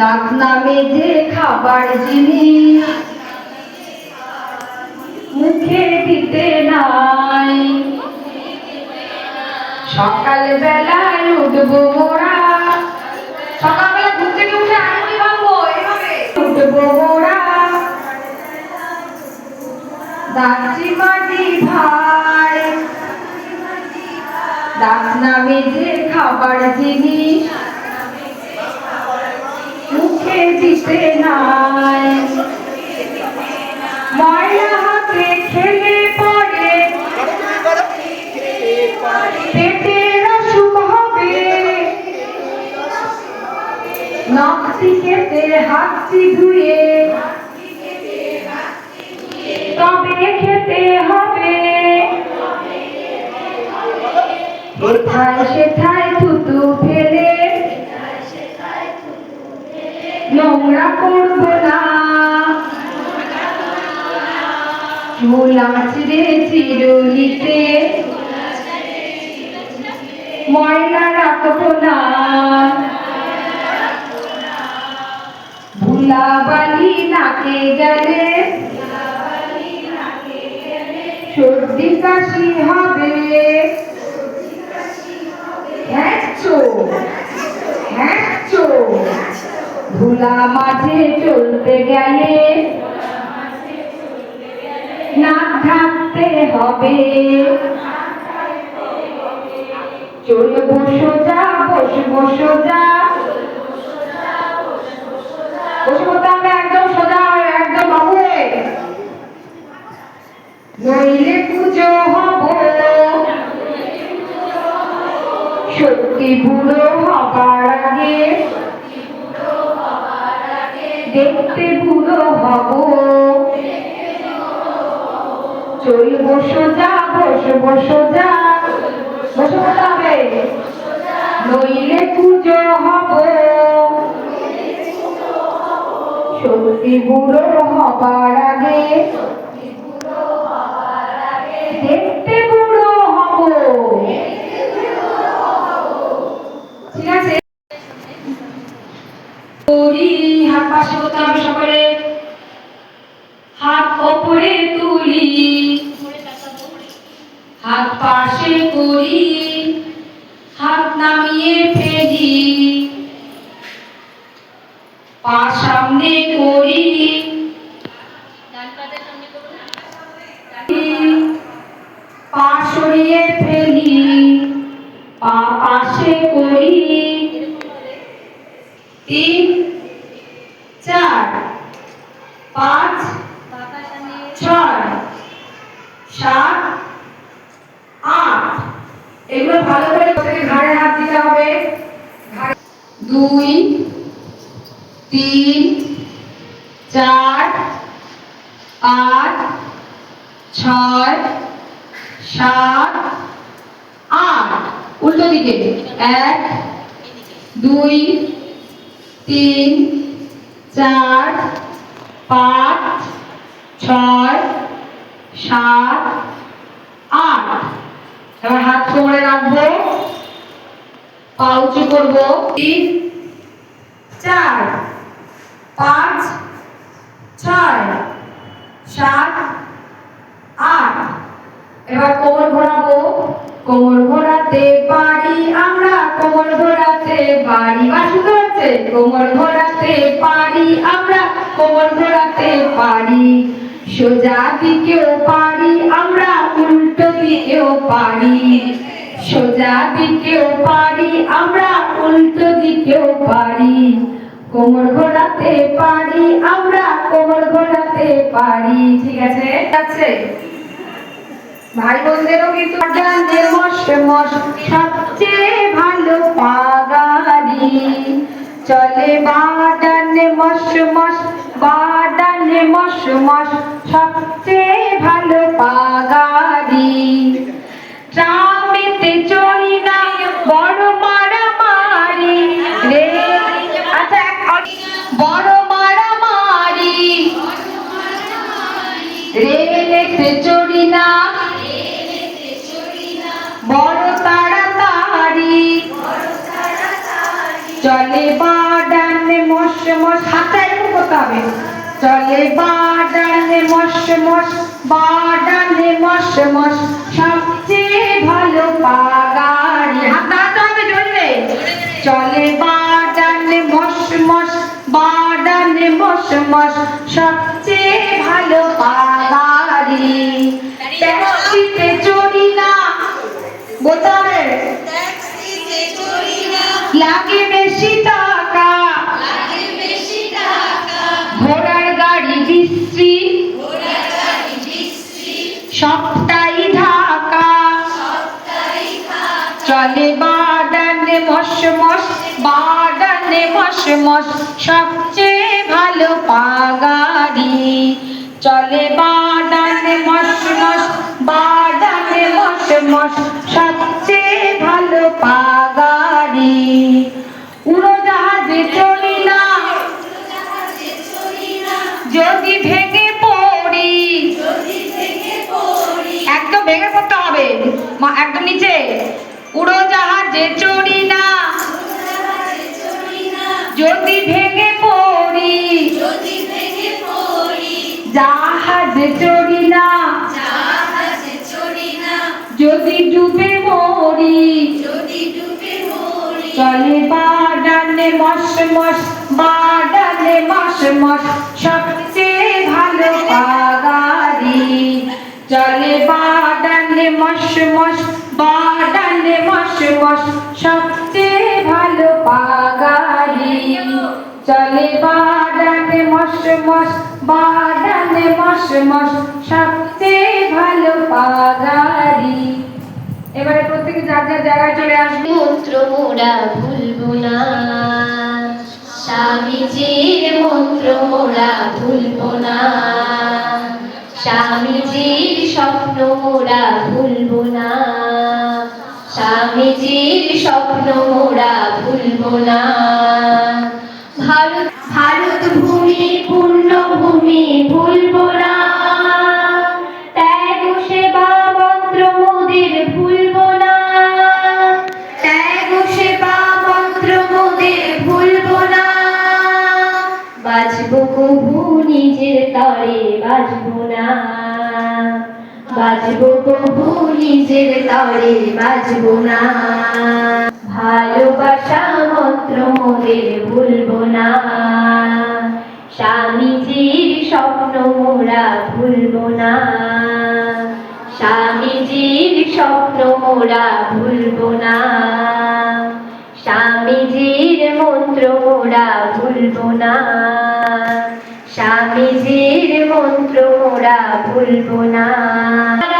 দাঁত নামে যে খাবার জিনিস মুখে দিতে নাই। সকাল বেলায় উঠবো মোরা, সকালবেলা ঘুম থেকে উঠে আঙুলি ভাঙবো, এইভাবে উঠবো মোরা। দাঁতি মাটি ভাই, দাঁত নামে যে খাবার জিনিস মুখে দিতে নাই। ময়লা হাতে খেলে পরে পেটের অসুখ হবে। নখটি কেটে হাতটি ধুয়ে তবে খেতে হবে। কোথায় সেথায় থুতু ফেলে নোংরা করবো না। চুল আঁচড়ে চিরুনিতে ময়লা রাখবো না। ধুলাবালি নাকে গেলে সর্দি কাশি হবে। ধুলা মাঝে চলতে গেলে নাক ঢাকতে হবে। চলবো সোজা, বসবো সোজা, বসে বলতে হবে একদম সোজা, একদম বাবু, নইলে পুজো হব। সত্যি বুড়ো হবার আগে দেখতে বুড়ো হব। চলবো সোজা, বসবো সোজা, বসে বলতে হবে নইলে পুজো হব। সত্যি বুড়ো হবার আগে দেখতে বুড়ো হব। ঠিক আছে, হাত পাশে করতে হবে সকলে। হাত ওপরে তুলি, হাত পাশে করি, হাত নামিয়ে ফেলি, পা সামনে করি, পা সরিয়ে ফেলি, পা পাশে করি। 3 4 5 6 7 8 এগুলো ভালো করে ঘাড়ে হাত দিতে হবে। 2 3 4 5 6 7 8 উল্টো দিকে 1 2 3 4 5 6 7 8। এবার হাত কোমরে রাখবো, পা উঁচু করবো। 3 4 5 6 7 8। এবার কোমর ঘোরাবো। কোমর ঘোরাতে পারি আমরা, কোমর ঘোরাতে পারি, বা শুনতে হচ্ছে কোমর ঘোরাতে পারি আমরা, কোমর ঘোরাতে পারি। সোজা দিকেও পারি আমরা, উল্টো দিকেও পারি। সোজা দিকেও পারি আমরা, উল্টো দিকেও পারি। কোমর ঘোরাতে পারি আমরা, কোমর ঘোরাতে পারি। ঠিক আছে, আছে ভাই বোনদেরও কিন্তু সবচেয়ে ভালো পাগাড়ি চলে বাদানে মশ মশ, বাদানে মশ মশ, সবচেয়ে ভালো পাগাড়ি। ট্রামেতে চড়ি না, বড় মারামারি রে। আচ্ছা, বড় মারামারি। রেলেতে চড়ি না, বড় তাড়াতাড়ি চলে বাদানে মশ মশ, হাতটা এরকম করতে হবে। চলে বাদানে মশ মশ, বাদানে মশ মশ, সবচেয়ে ভালো পাগাড়ি। হাত দাঁড়াতে হবে জোরে। চলে বাদানে মশ মশ, বাদানে মশ মশ, সবচেয়ে ভালো পাগাড়ি। ট্যাক্সিতে চড়ি না, বলতে হবে। লাগে বেশি টাকা, ঘোড়ার গাড়ি বিশ্রী, সবটাই ঢাকা। চলে বাদানে মশ মশ, বাদানে মশ মশ, সবচেয়ে ভালো পাগাড়ি। চলে বাদানে মশ মশ, বাদানে মশ মশ, সবচেয়ে ভালো পাগাড়ি। উড়োজাহাজে চড়ি না, যদি ভেঙে পড়ি। একদম ভেঙে পড়তে হবে, একদম নিচে। উড়োজাহাজে চড়ি না, যদি ভেঙে পড়ি। জাহাজে চড়ি না, যদি ডুবে মরি। চলে বাদানে মশ মশ, বাদানে মশ মশ, সবচেয়ে ভালো পাগাড়ি। চলে বাদানে মশ মশ, বাদানে মশ মশ, সবচেয়ে ভালো পাগাড়ি। চলে বাদানে মশ মশ, বাদানে মশ মশ, সবচেয়ে ভালো পাগাড়ি। এবারে প্রত্যেকে যার যার জায়গায় চলে আসবে। মন্ত্র মোরা ভুলবো না, স্বামীজির মন্ত্র মোরা ভুলবো না, স্বামীজির স্বপ্ন মোরা ভুলবো না, স্বামীজির স্বপ্ন মোরা ভুলবো না। ভারত ভূমি পূর্ণভূমি ভুলবো না, ত্যাগ সেবা মন্ত্র মোদের ভুলবো না, ত্যাগ সেবা মন্ত্র মোদের ভুলবো না। বাঁচবো কবু নিজের তরে বাঁচবো না, বাঁচবো কবু নিজের তরে বাঁচবো না। ভালোবাসা মন্ত্র মোদের ভুলবো না, স্বামীজির স্বপ্ন মোরা ভুলবো না, স্বামীজির স্বপ্ন মোরা ভুলবো না, স্বামীজির মন্ত্র মোরা ভুলবো না, স্বামীজির মন্ত্র মোরা ভুলবো না।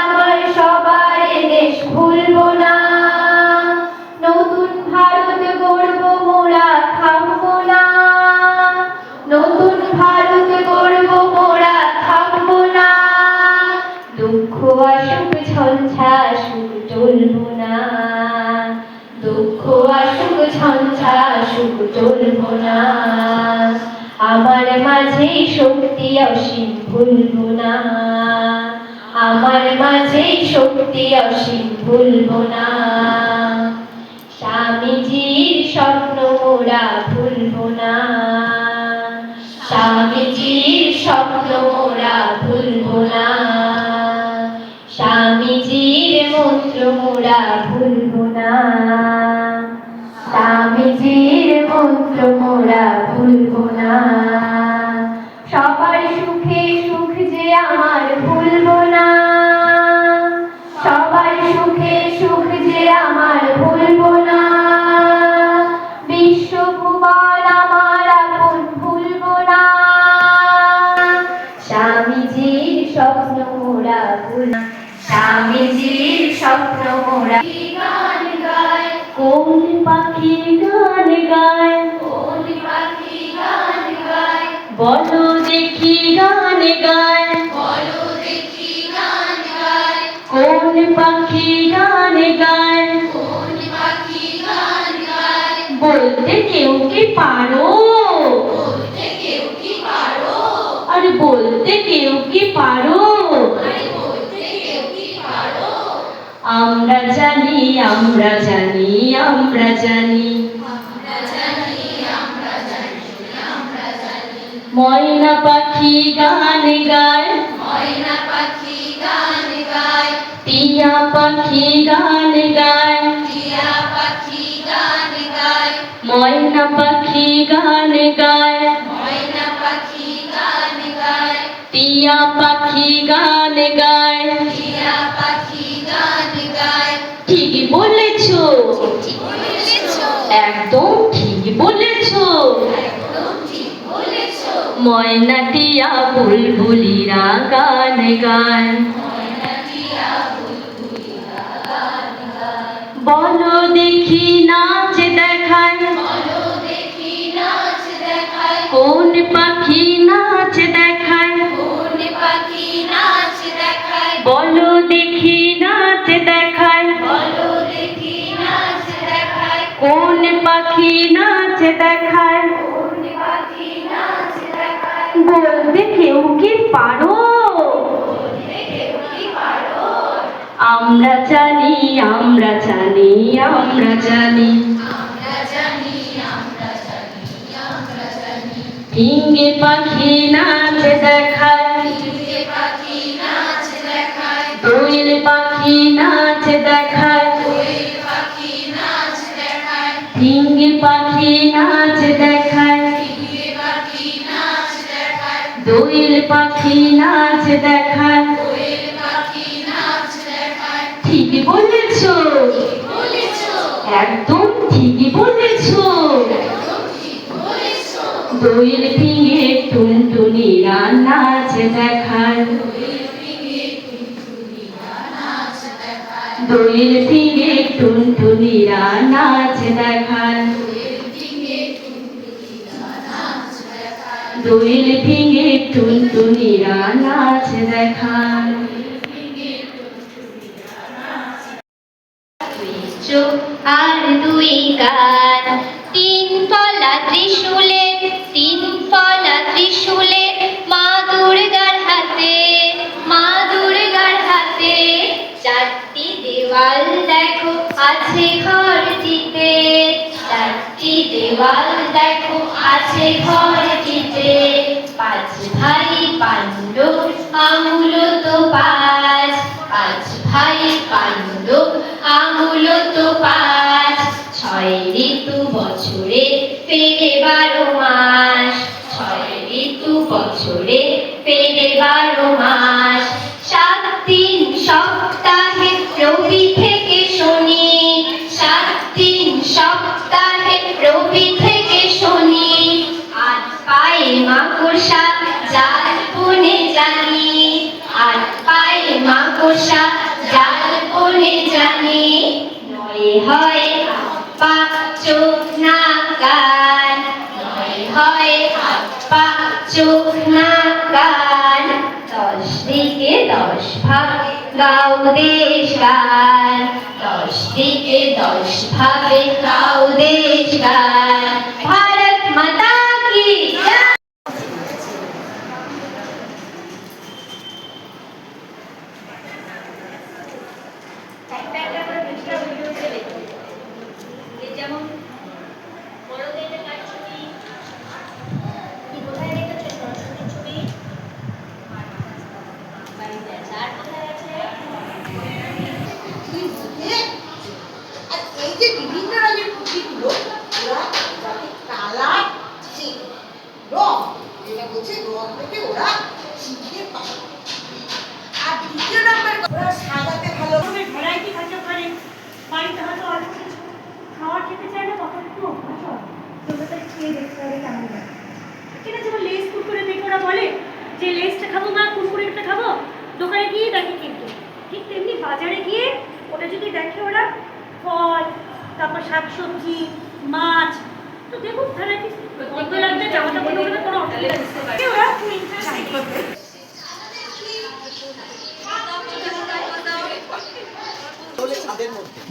আমার সবার দেশ ভুলবো না, নতুন ভারত গড়ব মোরা থামবো না, নতুন ভারত গড়ব মোরা থামবো না। দুঃখ আসুক ঝঞ্ঝা সুখ চলবো না, দুঃখ আসুক ঝঞ্ঝা সুখ চলবো না। আমার মাঝে শক্তি অসীম ভুলবো না, আমার মাঝে শক্তি অসীম ভুলবো না। স্বামীজির স্বপ্ন মোরা ভুলবো না, স্বামীজির স্বপ্ন মোরা ভুলবো না, স্বামীজির মন্ত্র মোরা ভুলবো না, স্বামীজির মন্ত্র মোরা ভুলবো না। সবার সুখে সুখ যে আমার ভুলবো না, সবার সুখে সুখ যে আমার ভুলবো না। বিশ্বভুবন আমার আপন ভুলবো না, স্বামীজির স্বপ্ন মোরা ভুল, স্বামীজির স্বপ্ন মোরা। গান গায় কোন পাখি গান গায়, কোন পাখি গান গায়, বলো দেখি গান গায়, বলো দেখি গান গায়, কোন পাখি গান গায়, কোন পাখি গান গায়। বলতে কেউ কি পারো, বলতে কেউ কি পারো, আরে বলতে কেউ কি পারো, আরে বলতে কেউ কি পারো। আমরা জানি, আমরা জানি, আমরা জানি, আমরা জানি, আমরা জানি, আমরা ময়না পাখি গান গায়, ময়না পাখি গান গায়, টিয়া পাখি গান গায়, টিয়া পাখি গান গায়, ময়না পাখি গান গায়, ময়না পাখি গান গায়, টিয়া পাখি গান গায়। টিয়া পাখি গান গায়। ঠিকই বলেছো, ঠিক বলেছো, একদম ঠিক বলেছো। একদম ঠিক বলেছো। ময়না টিয়া বুলবুলিরা গান গায়, ময়না টিয়া বুলবুলিরা গান গায়। বলো দেখি নাচ দেখায়, বলো দেখি নাচ দেখায়, কোন পাখি নাচ দেখায়, কোন পাখি নাচ দেখায়, বলো দেখি নাচ দেখায়, বলো দেখি নাচ দেখায়, কোন পাখি নাচ দেখায়। কোন পাখি নাচ দেখায়। বলতে কেউ কি পারো? দেখেও কি পারো? আমরা জানি, আমরা জানি, আমরা জানি। আমরা জানি, আমরা জানি, আমরা জানি। ডিঙ্গে পাখি নাচ দেখায়, টিয়া পাখি নাচ দেখায়, দোয়েল পাখি নাচ দেখায়, কোয়েল পাখি নাচ দেখায়, ডিঙ্গে পাখি নাচ দেখায়, টিয়া পাখি নাচ দেখায়, দোয়েল পাখি নাচ দেখায়। কোয়েল পাখি নাচ দেখায়। ঠিক বলেছো, বলেছো, একদম ঠিকই বলেছো। একদম ঠিক বলেছো। দোয়েল ডিঙ্গে টুনটুনিরা নাচ দেখায়, কোয়েল ডিঙে টুনটুনিরা নাচ দেখায়, দোয়েল ডিঙ্গে টুনটুনিরা নাচ দেখায়, কোয়েল ডিঙে টুনটুনিরা নাচ দেখায়, দোয়েল ডিঙ্গে টুনটুনিরা নাচ দেখায়। চোখ আর দুই কান, তিন ফলা ত্রিশূলে, তিন ফলা ত্রিশূলে, মা দুর্গার হাতে, মা দুর্গার হাতে। চারটি দেওয়াল দেখো আছে ঘরটিতে, চারটি দেওয়াল দেখো আছে ঘরটিতে। পাঁচ ভাই পাণ্ডব আমূল তো পাঁচ, পাঁচ ভাই পাণ্ডব আমূল তো পাঁচ। ছয় ঋতু বছরে ফেরে 12 মাস, ছয় ঋতু বছরে ফেরে 12 মাস। 7 দিন সপ্তাহে রবি থেকে শনি, 7 দিন সপ্তাহে রবি থেকে শনি। 8 পায়ে মাকড়সা জাল বনে জানি, 8 পায়ে মাকড়সা জাল বনে জানি। 9 হয় হাত পা চোখ নাক কান, 9 হয় হাত পা চোখ নাক কান। 10 দিকে 10 ভাগ গাও দেশ গান, 10 দিকে 10 ভাগে গাও দেশ গান। ভারত মাতা কি জয়। যেমন বড়দের কাজ ছবি, কি কোথায় রেখেছে সরস্বতীর ছবি? বাড়িতে আছে। আর কোথায় আছে? আর এই যে বিভিন্ন রঙের পুঁথিগুলো ওরা যাতে কালার রং, এটা বলছে রং থেকে ওরা শিখে পায়। আর দ্বিতীয় নম্বর ওরা সাজাতে ভালো। ভ্যারাইটি থাকতে পারে, বাড়িতে হয়তো অল্প কিছু খাওয়ার খেতে চাইলে তখন একটু অভ্যাস হয়, তোদের খেয়ে দেখতে হবে কেমন লাগে। ঠিক আছে, যেমন লেস কুরকুরে দেখে ওরা বলে যে লেসটা খাবো মা, কুরকুরেটা খাবো, দোকানে গিয়ে দেখে কিন্তু ঠিক তেমনি বাজারে গিয়ে ওটা যদি দেখে ওরা ফল, তারপর শাকসবজি, মাছ, তো দেখুন ভ্যারাইটি গন্ধ লাগবে, জামাটা বন্ধ করবে, কোনো অসুবিধা নেই, ওরা খুব ইন্টারেস্টিং করবে। ছাদের মধ্যে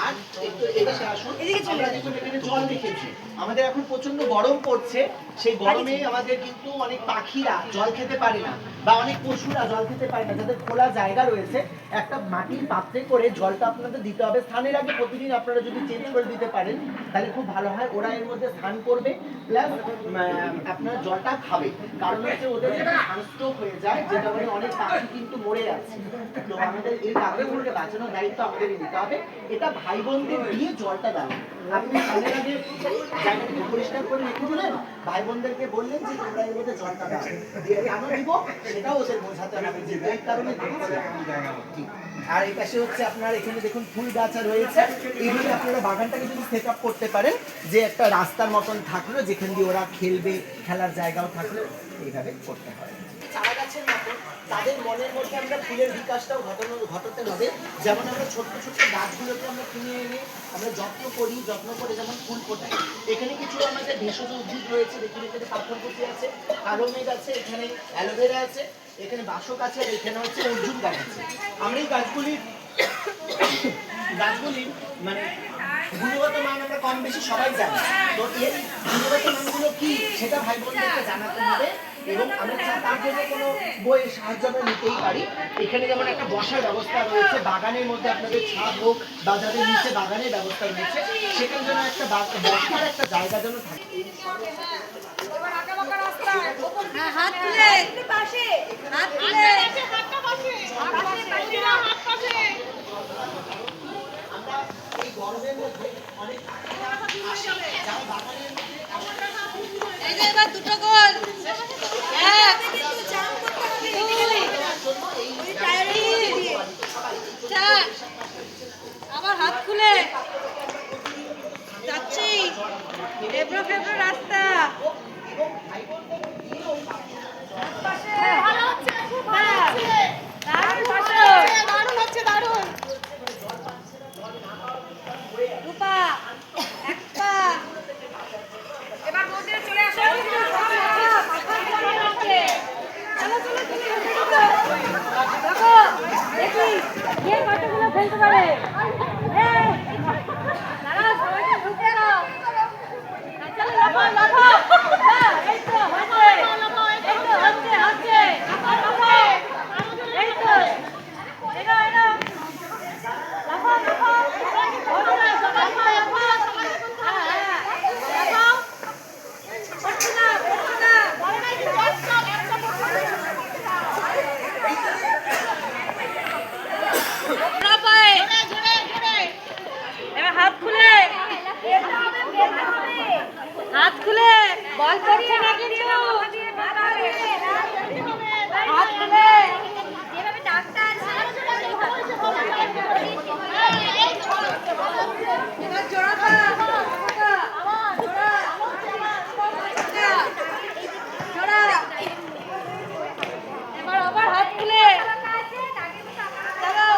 আর একটু এদিকে আসুন, আমরা দেখুন এখানে জল রেখেছি। আমাদের এখন প্রচন্ড গরম পড়ছে, সেই গরমে আমাদের কিন্তু অনেক পাখিরা জল খেতে পারে না বা অনেক পশুরা জল খেতে পারে না। যাদের খোলা জায়গা রয়েছে, একটা মাটির পাত্রে করে জলটা আপনাদের দিতে হবে। স্নানের আগে প্রতিদিন আপনারা যদি চেঞ্জ করে দিতে পারেন তাহলে খুব ভালো হয়। ওরা এর মধ্যে স্নান করবে প্লাস আপনার জলটা খাবে। কারণ হচ্ছে ওদের সানস্ট্রোক হয়ে যায়, যেটা মানে অনেক পাখি কিন্তু মরে যাচ্ছে। তো আমাদের এই পাখিগুলোকে বাঁচানোর দায়িত্ব আমাদের নিতে হবে। এটা ভাই বোনদের দিয়ে জলটা দেওয়া। আপনি স্নানের আগে জায়গাটাকে পরিষ্কার করে রেখে দিলেন, ভাই বোনদেরকে বললেন যে তোমরা এর মধ্যে জলটা দাও, দিয়ে কেন দিব সেটাও ওদের বোঝাতে হবে যে এই কারণে দিচ্ছে। ঠিক। আর এই পাশে হচ্ছে আপনার এখানে দেখুন ফুল গাছ রয়েছে। এইভাবে আপনারা বাগানটাকে যদি সেট আপ করতে পারেন, যে একটা রাস্তার মতন থাকলো যেখান দিয়ে ওরা খেলবে, খেলার জায়গাও থাকলো, এইভাবে করতে হয়। চারা গাছের মতন তাদের মনের মধ্যে আমরা ফুলের বিকাশটাও ঘটাতে হবে। যেমন আমরা ছোট্ট ছোট্ট গাছগুলোকে আমরা কিনে এনে আমরা যত্ন করে যেমন ফুল ফোটাই। এখানে কিছু আমাদের ভেষজ উদ্ভিদ রয়েছে, দেখুন এখানে পাথরকুচি আছে, কালো মেঘ আছে, এখানে অ্যালোভেরা আছে, এখানে বাসক আছে, আর এখানে হচ্ছে অর্জুন গাছ আছে। আমরা এই গাছগুলির মানে গুণগত মান আমরা কম বেশি সবাই জানি। তো এর গুণগত মানগুলো কি সেটা ভাই বোনদেরকে জানাতে হবে। এবং আমরা তার জন্য কোনো বইয়ের সাহায্য আমরা নিতেই পারি। এখানে যেমন একটা বসার ব্যবস্থা রয়েছে, বাগানের মধ্যে আপনাদের ছাদ হোক বা যাদের নিচে বাগানের ব্যবস্থা রয়েছে, সেখানে যেন একটা বসার একটা জায়গা যেন থাকে। হাত তুলে পাশে, হাত তুলে আমরা এই গরমের মধ্যে অনেক যারা বাগানের মধ্যে এই যে এবার দুটো গোল এক কিন্তু জাম করতে হবে ওই টায়ারে দিয়ে চার আবার হাত খুলে যাচ্ছি এবড়ো খেবড়ো রাস্তা ভালো হচ্ছে খুব ভালো হচ্ছে দারুণ হচ্ছে দারুণ রূপা এক পা এবার মন্দিরে চলে আসো। চলো চলো দেখো দেখি কে কতগুলো ফেলতে পারে দাঁড়াও সবাইকে ঢুকে দাও চলো লাফাও লাফাও এই তো হচ্ছে এই তো হচ্ছে লাফাও এই তো এনো এনো লাফাও লাফাও লাফাও লাফাও করছি না এবার হাত খুলে বল করছে না কিন্তু হাত খুলে যেভাবে ডাক্তার আছে এবার জোড়া জোড়া এবার আবার হাত খুলে চলো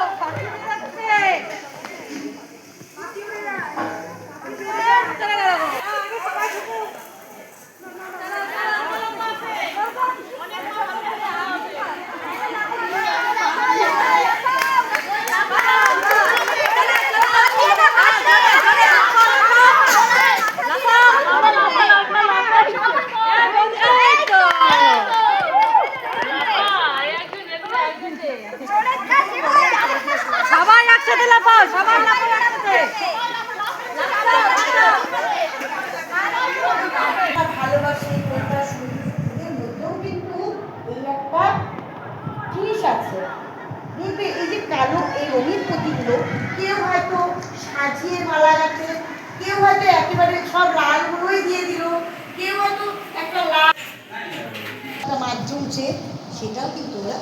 সবাই একসাথে লাফাও সবাই লাফাও একসাথে ভালোবাসি কোনটা শুনি এর মধ্যেও কিন্তু এই একটা জিনিস আছে। দেখবে এই যে কালো এই রঙিন প্রতীকগুলো কেউ হয়তো সাজিয়ে মালা রাখে, কেউ হয়তো একেবারে সব লালগুলোই দিয়ে দিল, কেউ হয়তো একটা লাল মাছ জমছে সেটাও কিন্তু ওরা